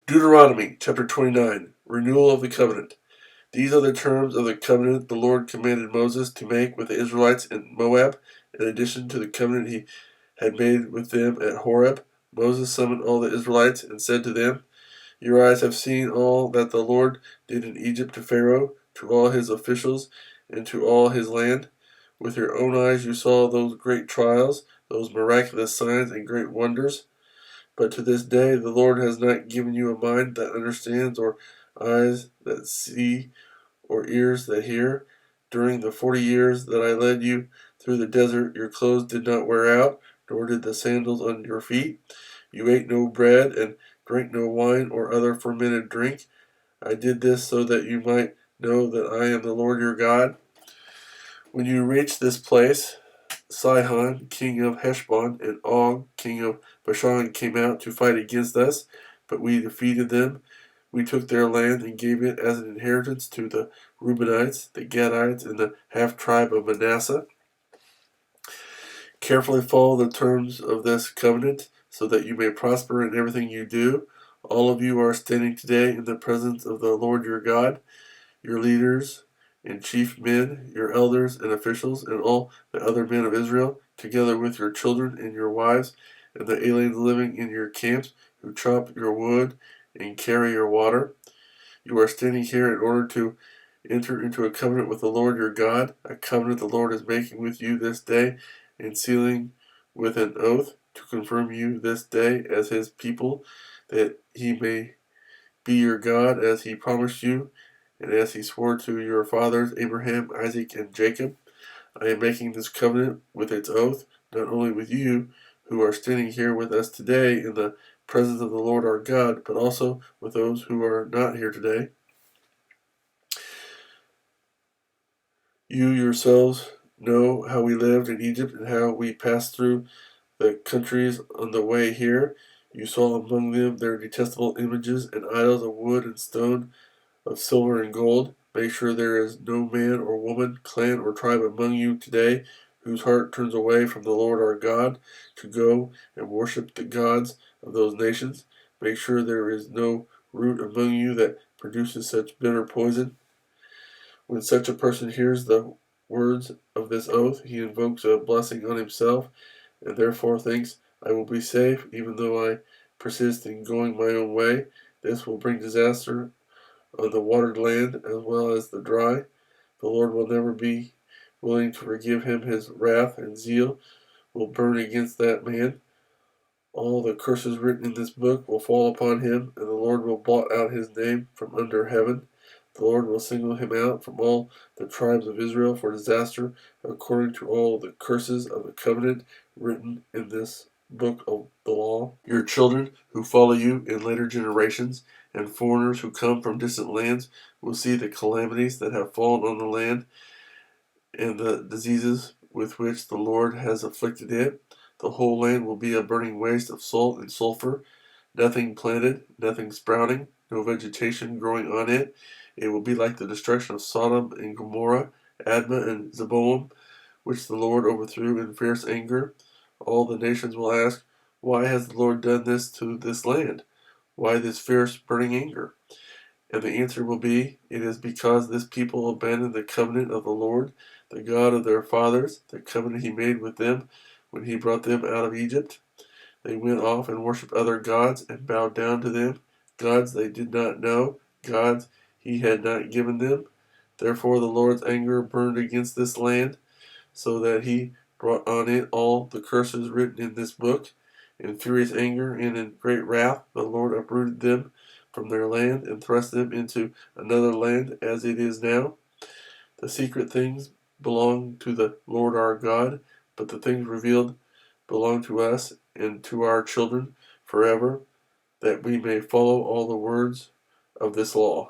Deuteronomy chapter 29, Renewal of the Covenant. These are the terms of the covenant the Lord commanded Moses to make with the Israelites in Moab, in addition to the covenant he had made with them at Horeb. Moses summoned all the Israelites and said to them, "Your eyes have seen all that the Lord did in Egypt to Pharaoh, to all his officials, and to all his land. With your own eyes you saw those great trials, those miraculous signs and great wonders. But to this day the Lord has not given you a mind that understands, or eyes that see, or ears that hear. During the 40 years that I led you through the desert, your clothes did not wear out, nor did the sandals on your feet. You ate no bread and drank no wine or other fermented drink. I did this so that you might know that I am the Lord your God. When you reach this place, Sihon, king of Heshbon, and Og, king of Bashan, came out to fight against us, but we defeated them. We took their land and gave it as an inheritance to the Reubenites, the Gadites, and the half-tribe of Manasseh. Carefully follow the terms of this covenant, so that you may prosper in everything you do. All of you are standing today in the presence of the Lord your God, your leaders and chief men, your elders and officials, and all the other men of Israel, together with your children and your wives, and the aliens living in your camps, who chop your wood and carry your water. You are standing here in order to enter into a covenant with the Lord your God, a covenant the Lord is making with you this day, and sealing with an oath to confirm you this day as his people, that he may be your God as he promised you, and as he swore to your fathers Abraham, Isaac, and Jacob. I am making this covenant with its oath, not only with you, who are standing here with us today in the presence of the Lord our God, but also with those who are not here today. You yourselves know how we lived in Egypt and how we passed through the countries on the way here. You saw among them their detestable images and idols of wood and stone, of silver and gold. Make sure there is no man or woman, clan or tribe among you today whose heart turns away from the Lord our God to go and worship the gods of those nations. Make sure there is no root among you that produces such bitter poison. When such a person hears the words of this oath, he invokes a blessing on himself, and therefore thinks, I will be safe, even though I persist in going my own way. This will bring disaster on the watered land as well as the dry. The Lord will never be willing to forgive him. His wrath and zeal will burn against that man. All the curses written in this book will fall upon him, and the Lord will blot out his name from under heaven. The Lord will single him out from all the tribes of Israel for disaster, according to all the curses of the covenant written in this book of the law. Your children who follow you in later generations, and foreigners who come from distant lands, will see the calamities that have fallen on the land, and the diseases with which the Lord has afflicted it. The whole land will be a burning waste of salt and sulfur, nothing planted, nothing sprouting, no vegetation growing on it. It will be like the destruction of Sodom and Gomorrah, Admah and Zeboim, which the Lord overthrew in fierce anger. All the nations will ask, why has the Lord done this to this land? Why this fierce burning anger? And the answer will be, it is because this people abandoned the covenant of the Lord, the God of their fathers, the covenant he made with them when he brought them out of Egypt. They went off and worshipped other gods and bowed down to them, gods they did not know, gods he had not given them. Therefore the Lord's anger burned against this land, so that he brought on it all the curses written in this book. In furious anger and in great wrath the Lord uprooted them from their land and thrust them into another land as it is now. The secret things belong to the Lord our God, but the things revealed belong to us and to our children forever, that we may follow all the words of this law.